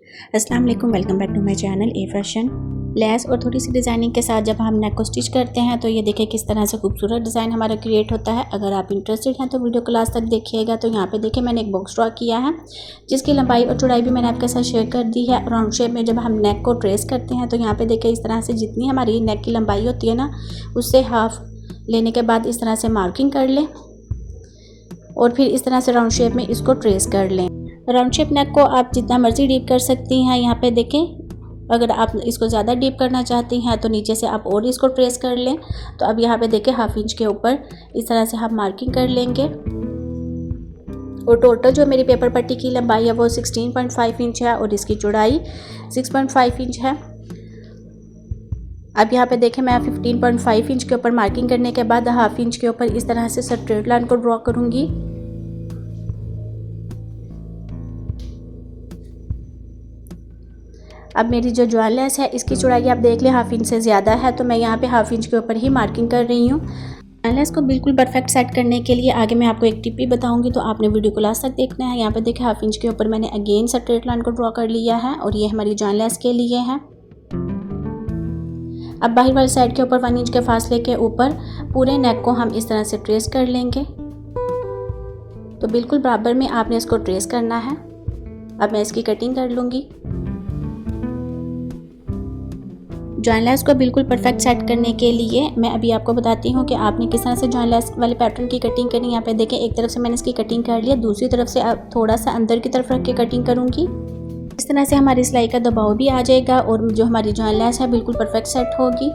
अस्सलाम वालेकुम, welcome back to my channel a fashion. लेस और थोड़ी सी डिज़ाइनिंग के साथ जब हम नेक को स्टिच करते हैं तो ये देखिए किस तरह से खूबसूरत डिज़ाइन हमारा क्रिएट होता है। अगर आप इंटरेस्टेड हैं तो वीडियो को लास्ट तक देखिएगा। तो यहाँ पे देखिए मैंने एक बॉक्स ड्रॉ किया है जिसकी लंबाई और चौड़ाई भी मैंने आपके साथ शेयर कर दी है। राउंड शेप में जब हम नेक को ट्रेस करते हैं तो यहाँ पे देखिए इस तरह से जितनी हमारी नेक की लंबाई होती है ना, उससे हाफ लेने के बाद इस तरह से मार्किंग कर लें और फिर इस तरह से राउंड शेप में इसको ट्रेस कर लें। राउंड शेप नेक को आप जितना मर्जी डीप कर सकती हैं। यहाँ पे देखें, अगर आप इसको ज़्यादा डीप करना चाहती हैं तो नीचे से आप और इसको ट्रेस कर लें। तो अब यहाँ पे देखें हाफ इंच के ऊपर इस तरह से हम मार्किंग कर लेंगे। और टोटल जो मेरी पेपर पट्टी की लंबाई है वो 16.5 इंच है और इसकी चौड़ाई 6.5 इंच है। अब यहाँ पे देखें मैं 15.5 इंच के ऊपर मार्किंग करने के बाद हाफ इंच के ऊपर इस तरह से स्ट्रेट लाइन को ड्रॉ करूँगी। अब मेरी जो ज्वाइन लेस है इसकी चौड़ाई आप देख लें हाफ इंच से ज़्यादा है, तो मैं यहाँ पे हाफ इंच के ऊपर ही मार्किंग कर रही हूँ। ज्वाइन लेस को बिल्कुल परफेक्ट सेट करने के लिए आगे मैं आपको एक टिप भी बताऊंगी, तो आपने वीडियो को लास्ट तक देखना है। यहाँ पे देखिए हाफ इंच के ऊपर मैंने अगेन स्ट्रेट लाइन को ड्रॉ कर लिया है और ये हमारी ज्वाइन लेस के लिए है। अब बाहर वाली साइड के ऊपर 1 इंच के फासले के ऊपर पूरे नेक को हम इस तरह से ट्रेस कर लेंगे। तो बिल्कुल बराबर में आपने इसको ट्रेस करना है। अब मैं इसकी कटिंग कर लूँगी। ज्वाइन लेस को बिल्कुल परफेक्ट सेट करने के लिए मैं अभी आपको बताती हूँ कि आपने किस तरह से ज्वाइन लेस वाले पैटर्न की कटिंग करनी है। यहाँ पे देखें एक तरफ से मैंने इसकी कटिंग कर लिया, दूसरी तरफ से अब थोड़ा सा अंदर की तरफ रख के कटिंग करूँगी। इस तरह से हमारी सिलाई का दबाव भी आ जाएगा और जो हमारी ज्वाइन लेस है बिल्कुल परफेक्ट सेट होगी।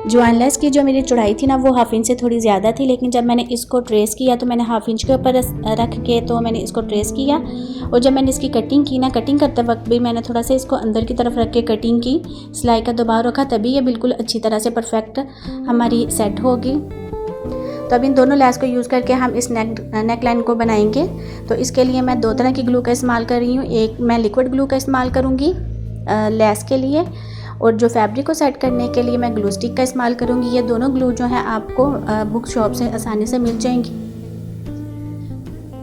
ज्वाइन लेस की जो मेरी चौड़ाई थी ना वो हाफ इंच से थोड़ी ज़्यादा थी, लेकिन जब मैंने इसको ट्रेस किया तो मैंने हाफ इंच के ऊपर रख के तो मैंने इसको ट्रेस किया। और जब मैंने इसकी कटिंग की ना, कटिंग करते वक्त भी मैंने थोड़ा सा इसको अंदर की तरफ रख के कटिंग की, सिलाई का दबाव रखा, तभी ये बिल्कुल अच्छी तरह से परफेक्ट हमारी सेट होगी। तो अब इन दोनों लेस को यूज़ करके हम इस नेक लाइन को बनाएंगे। तो इसके लिए मैं 2 तरह की ग्लू का इस्तेमाल कर रही हूँ। एक मैं लिक्विड ग्लू का इस्तेमाल करूँगी लेस के लिए, और जो फैब्रिक को सेट करने के लिए मैं ग्लू स्टिक का इस्तेमाल करूँगी। ये दोनों ग्लू जो है आपको बुक शॉप से आसानी से मिल जाएंगी।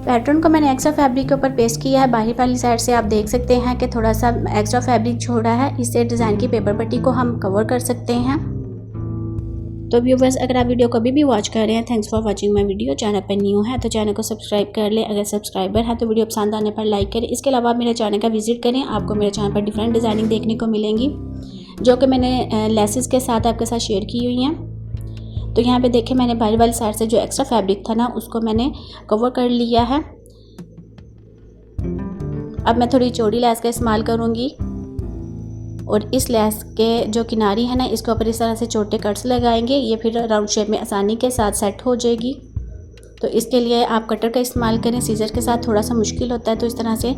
पैटर्न को मैंने एक्स्ट्रा फैब्रिक के ऊपर पेस्ट किया है। बाहरी वाली साइड से आप देख सकते हैं कि थोड़ा सा एक्स्ट्रा फैब्रिक छोड़ा है, इससे डिज़ाइन की पेपर पट्टी को हम कवर कर सकते हैं। तो व्यूवर्स, अगर आप वीडियो को अभी भी वॉच कर रहे हैं, thanks for watching my video. Channel पर न्यू है तो चैनल को सब्सक्राइब कर ले। अगर सब्सक्राइबर है तो वीडियो पसंद आने पर लाइक करें। इसके अलावा आप मेरे चैनल का विजिट करें, आपको मेरे चैनल पर डिफरेंट डिज़ाइनिंग देखने को मिलेंगी जो कि मैंने लेसेस के साथ आपके साथ शेयर की हुई हैं। तो यहाँ पे देखें मैंने बाहर वाली साइड से जो एक्स्ट्रा फैब्रिक था ना उसको मैंने कवर कर लिया है। अब मैं थोड़ी चौड़ी लेस का इस्तेमाल करूँगी और इस लेस के जो किनारी है ना इसके ऊपर इस तरह से छोटे कट्स लगाएंगे। ये फिर राउंड शेप में आसानी के साथ सेट हो जाएगी। तो इसके लिए आप कटर का इस्तेमाल करें, सीजर के साथ थोड़ा सा मुश्किल होता है। तो इस तरह से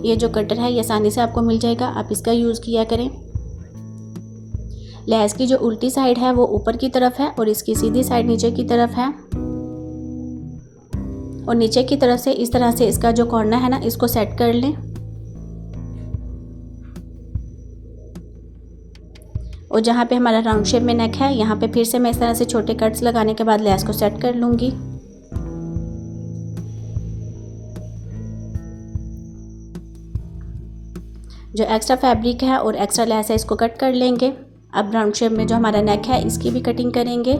ये जो कटर है ये आसानी से आपको मिल जाएगा, आप इसका यूज़ किया करें। लेस की जो उल्टी साइड है वो ऊपर की तरफ है और इसकी सीधी साइड नीचे की तरफ है। और नीचे की तरफ से इस तरह से इसका जो कॉर्नर है ना इसको सेट कर लें। और जहाँ पे हमारा राउंड शेप में नेक है यहाँ पे फिर से मैं इस तरह से छोटे कट्स लगाने के बाद लेस को सेट कर लूँगी। जो एक्स्ट्रा फैब्रिक है और एक्स्ट्रा लेस है इसको कट कर लेंगे। अब राउंड शेप में जो हमारा नेक है इसकी भी कटिंग करेंगे।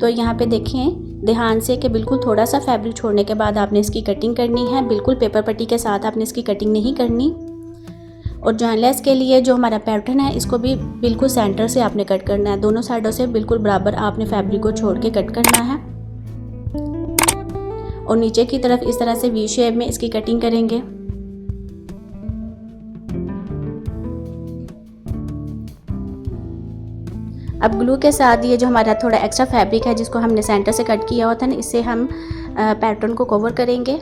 तो यहाँ पे देखें ध्यान से कि बिल्कुल थोड़ा सा फैब्रिक छोड़ने के बाद आपने इसकी कटिंग करनी है, बिल्कुल पेपर पट्टी के साथ आपने इसकी कटिंग नहीं करनी। और ज्वाइन लेस के लिए जो हमारा पैटर्न है इसको भी बिल्कुल सेंटर से आपने कट करना है, दोनों साइडों से बिल्कुल बराबर आपने फैब्रिक को छोड़ के कट करना है। और नीचे की तरफ इस तरह से वी शेप में इसकी कटिंग करेंगे। अब ग्लू के साथ ये जो हमारा थोड़ा एक्स्ट्रा फैब्रिक है जिसको हमने सेंटर से कट किया हुआ था ना, इससे हम पैटर्न को कवर करेंगे।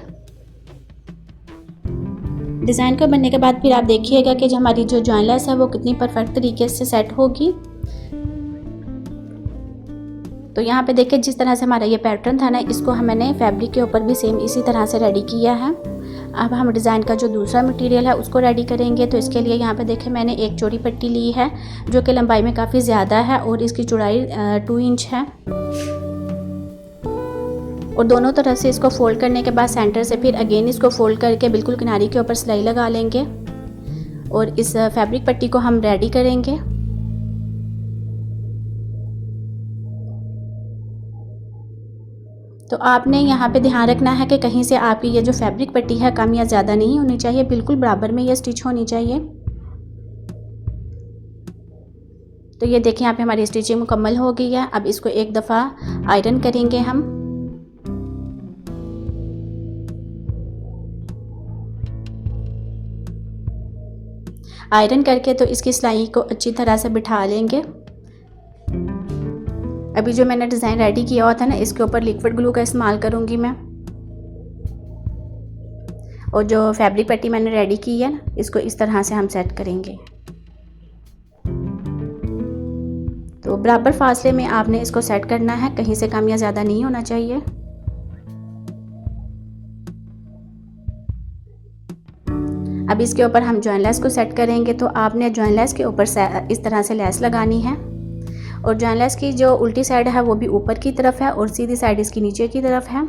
डिज़ाइन को बनने के बाद फिर आप देखिएगा कि जो हमारी जो ज्वाइन लेस है वो कितनी परफेक्ट तरीके से सेट होगी। तो यहाँ पे देखिए जिस तरह से हमारा ये पैटर्न था ना इसको मैंने फैब्रिक के ऊपर भी सेम इसी तरह से रेडी किया है। अब हम डिज़ाइन का जो दूसरा मटेरियल है उसको रेडी करेंगे। तो इसके लिए यहाँ पे देखें मैंने एक चौड़ी पट्टी ली है जो कि लंबाई में काफ़ी ज़्यादा है और इसकी चौड़ाई 2 इंच है। और दोनों तरफ से इसको फोल्ड करने के बाद सेंटर से फिर अगेन इसको फोल्ड करके बिल्कुल किनारी के ऊपर सिलाई लगा लेंगे। और इस फैब्रिक पट्टी को हम रेडी करेंगे। तो आपने यहाँ पे ध्यान रखना है कि कहीं से आपकी ये जो फैब्रिक पट्टी है कम या ज़्यादा नहीं होनी चाहिए, बिल्कुल बराबर में ये स्टिच होनी चाहिए। तो ये देखिए यहाँ पे हमारी स्टिचिंग मुकम्मल हो गई है। अब इसको एक दफ़ा आयरन करेंगे हम। आयरन करके तो इसकी सिलाई को अच्छी तरह से बिठा लेंगे। अभी जो मैंने डिज़ाइन रेडी किया हुआ था ना, इसके ऊपर लिक्विड ग्लू का इस्तेमाल करूँगी मैं। और जो फैब्रिक पट्टी मैंने रेडी की है ना, इसको इस तरह से हम सेट करेंगे। तो बराबर फासले में आपने इसको सेट करना है, कहीं से कम या ज़्यादा नहीं होना चाहिए। अब इसके ऊपर हम जॉइन लेस को सेट करेंगे। तो आपने जॉइन लेस के ऊपर इस तरह से लेस लगानी है और जॉइन लेस की जो उल्टी साइड है वो भी ऊपर की तरफ है और सीधी साइड इसकी नीचे की तरफ है।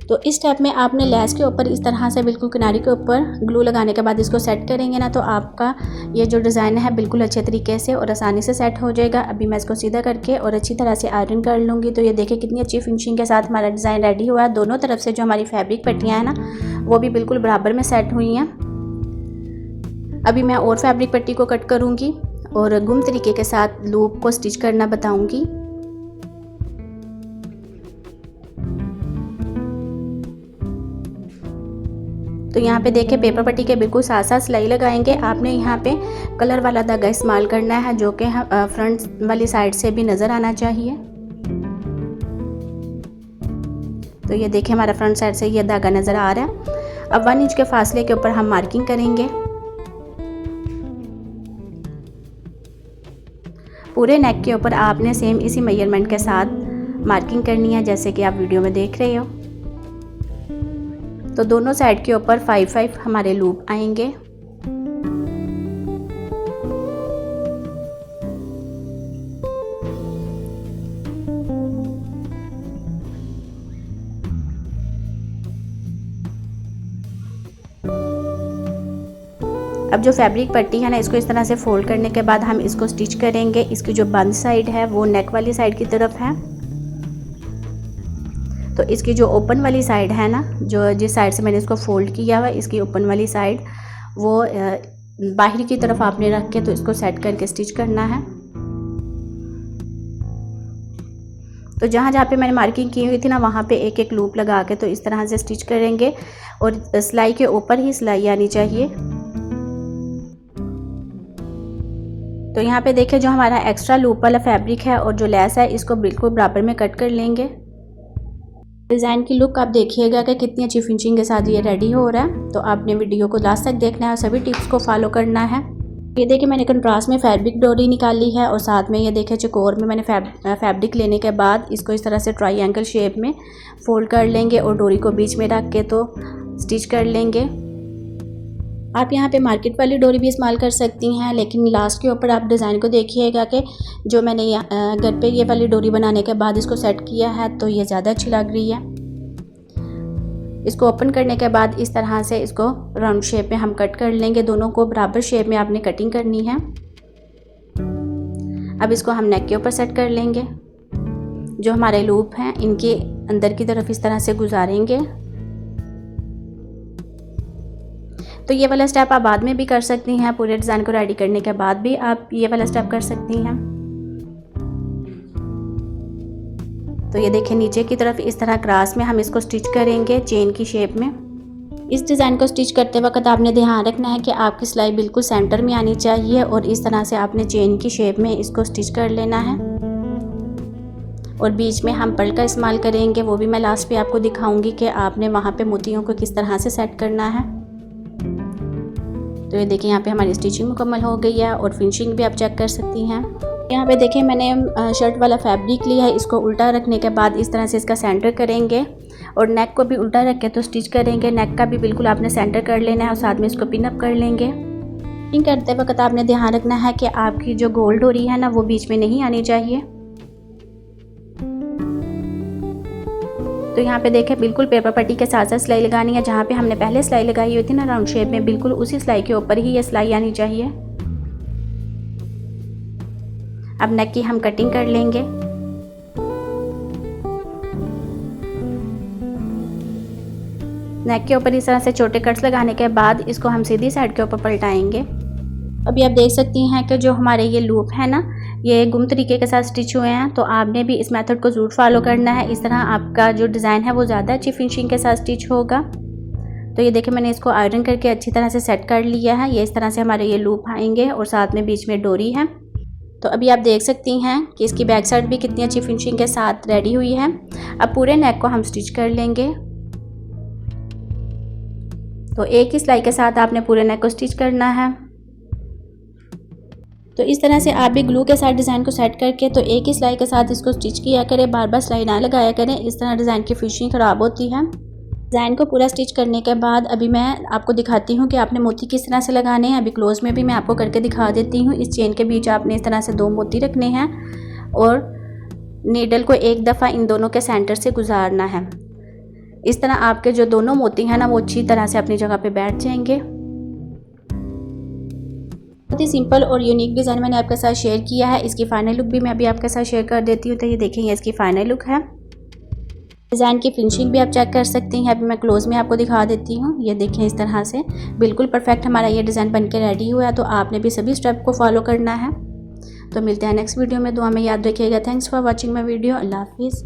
तो इस स्टेप में आपने लेस के ऊपर इस तरह से बिल्कुल किनारे के ऊपर ग्लू लगाने के बाद इसको सेट करेंगे ना, तो आपका ये जो डिज़ाइन है बिल्कुल अच्छे तरीके से और आसानी से सेट हो जाएगा। अभी मैं इसको सीधा करके और अच्छी तरह से आयरन कर लूँगी। तो ये देखिए कितनी अच्छी फिनिशिंग के साथ हमारा डिज़ाइन रेडी हुआ है। दोनों तरफ से जो हमारी फैब्रिक पट्टियाँ हैं ना, वो भी बिल्कुल बराबर में सेट हुई हैं। अभी मैं और फैब्रिक पट्टी को कट करूँगी और गुम तरीके के साथ लूप को स्टिच करना बताऊँगी। तो यहाँ पे देखें पेपर पट्टी के बिल्कुल साथ साथ सिलाई लगाएंगे। आपने यहाँ पे कलर वाला धागा इस्तेमाल करना है जो कि फ्रंट वाली साइड से भी नज़र आना चाहिए। तो ये देखें हमारा फ्रंट साइड से ये धागा नज़र आ रहा है। अब 1 इंच के फासले के ऊपर हम मार्किंग करेंगे। पूरे नेक के ऊपर आपने सेम इसी मेजरमेंट के साथ मार्किंग करनी है जैसे कि आप वीडियो में देख रहे हो। तो दोनों साइड के ऊपर 5-5 हमारे लूप आएंगे। अब जो फैब्रिक पट्टी है ना, इसको इस तरह से फोल्ड करने के बाद हम इसको स्टिच करेंगे। इसकी जो बंद साइड है वो नेक वाली साइड की तरफ है। तो इसकी जो ओपन वाली साइड है ना, जो जिस साइड से मैंने इसको फोल्ड किया हुआ है, इसकी ओपन वाली साइड वो बाहर की तरफ आपने रख के तो इसको सेट करके स्टिच करना है। तो जहाँ जहाँ पे मैंने मार्किंग की हुई थी ना, वहाँ पे एक एक लूप लगा के तो इस तरह से स्टिच करेंगे और सिलाई के ऊपर ही सिलाई आनी चाहिए। तो यहाँ पे देखिए जो हमारा एक्स्ट्रा लूप वाला फैब्रिक है और जो लेस है, इसको बिल्कुल बराबर में कट कर लेंगे। डिज़ाइन की लुक आप देखिएगा कि कितनी अच्छी फिनिशिंग के साथ ये रेडी हो रहा है। तो आपने वीडियो को लास्ट तक देखना है और सभी टिप्स को फॉलो करना है। ये देखिए मैंने कंट्रास्ट में फैब्रिक डोरी निकाली है और साथ में ये देखिए चकोर में मैंने फैब्रिक लेने के बाद इसको इस तरह से ट्रायंगल शेप में फोल्ड कर लेंगे और डोरी को बीच में रख के तो स्टिच कर लेंगे। आप यहाँ पे मार्केट वाली डोरी भी इस्तेमाल कर सकती हैं, लेकिन लास्ट के ऊपर आप डिज़ाइन को देखिएगा कि जो मैंने घर पे ये वाली डोरी बनाने के बाद इसको सेट किया है तो ये ज़्यादा अच्छी लग रही है। इसको ओपन करने के बाद इस तरह से इसको राउंड शेप में हम कट कर लेंगे। दोनों को बराबर शेप में आपने कटिंग करनी है। अब इसको हम नेक के ऊपर सेट कर लेंगे। जो हमारे लूप हैं इनके अंदर की तरफ इस तरह से गुजारेंगे। तो ये वाला स्टेप आप बाद में भी कर सकती हैं, पूरे डिज़ाइन को रेडी करने के बाद भी आप ये वाला स्टेप कर सकती हैं। तो ये देखिए नीचे की तरफ इस तरह क्रॉस में हम इसको स्टिच करेंगे चेन की शेप में। इस डिज़ाइन को स्टिच करते वक्त आपने ध्यान रखना है कि आपकी सिलाई बिल्कुल सेंटर में आनी चाहिए और इस तरह से आपने चेन की शेप में इसको स्टिच कर लेना है। और बीच में हम पर्ल का इस्तेमाल करेंगे, वो भी मैं लास्ट पे आपको दिखाऊंगी कि आपने वहाँ पे मोतियों को किस तरह से सेट करना है। तो ये देखिए यहाँ पे हमारी स्टिचिंग मुकम्मल हो गई है और फिनिशिंग भी आप चेक कर सकती हैं। यहाँ पे देखिए मैंने शर्ट वाला फैब्रिक लिया है, इसको उल्टा रखने के बाद इस तरह से इसका सेंटर करेंगे और नेक को भी उल्टा रख के तो स्टिच करेंगे। नेक का भी बिल्कुल आपने सेंटर कर लेना है और साथ में इसको पिन अप कर लेंगे। पिन करते वक्त आपने ध्यान रखना है कि आपकी जो गोल डोरी है ना, वो बीच में नहीं आनी चाहिए। तो यहाँ पे देखें बिल्कुल पेपर पट्टी के साथ साथ सिलाई लगानी है। जहाँ पे हमने पहले सिलाई लगाई हुई थी ना राउंड शेप में, बिल्कुल उसी सिलाई के ऊपर ही ये सिलाई आनी चाहिए। अब नेक की हम कटिंग कर लेंगे। नेक के ऊपर इस तरह से छोटे कट्स लगाने के बाद इसको हम सीधी साइड के ऊपर पलटाएंगे। अभी आप देख सकती हैं कि जो हमारे ये लूप है ना, ये गुम तरीके के साथ स्टिच हुए हैं। तो आपने भी इस मेथड को ज़रूर फॉलो करना है। इस तरह आपका जो डिज़ाइन है वो ज़्यादा अच्छी फिनिशिंग के साथ स्टिच होगा। तो ये देखिए मैंने इसको आयरन करके अच्छी तरह से सेट कर लिया है। ये इस तरह से हमारे ये लूप आएंगे और साथ में बीच में डोरी है। तो अभी आप देख सकती हैं कि इसकी बैक साइड भी कितनी अच्छी फिनिशिंग के साथ रेडी हुई है। अब पूरे नेक को हम स्टिच कर लेंगे। तो एक ही सिलाई के साथ आपने पूरे नेक को स्टिच करना है। तो इस तरह से आप भी ग्लू के साथ डिज़ाइन को सेट करके तो एक ही सिलाई के साथ इसको स्टिच किया करें, बार बार सिलाई ना लगाया करें। इस तरह डिज़ाइन की फिनिशिंग ख़राब होती है। डिज़ाइन को पूरा स्टिच करने के बाद अभी मैं आपको दिखाती हूँ कि आपने मोती किस तरह से लगाने हैं। अभी क्लोज में भी मैं आपको करके दिखा देती हूँ। इस चेन के बीच आपने इस तरह से 2 मोती रखने हैं और नीडल को एक दफ़ा इन दोनों के सेंटर से गुजारना है। इस तरह आपके जो दोनों मोती हैं ना वो अच्छी तरह से अपनी जगह पे बैठ जाएंगे। बहुत ही सिंपल और यूनिक डिज़ाइन मैंने आपके साथ शेयर किया है। इसकी फाइनल लुक भी मैं अभी आपके साथ शेयर कर देती हूँ। तो ये देखें, ये इसकी फाइनल लुक है। डिज़ाइन की फिनिशिंग भी आप चेक कर सकती हैं। अभी मैं क्लोज में आपको दिखा देती हूँ। ये देखें, इस तरह से बिल्कुल परफेक्ट हमारा ये डिज़ाइन बनकर रेडी हुआ है। तो आपने भी सभी स्टेप को फॉलो करना है। तो मिलते हैं नेक्स्ट वीडियो में। दुआ में याद रखिएगा। Thanks for watching my video. Allah हाफिज़।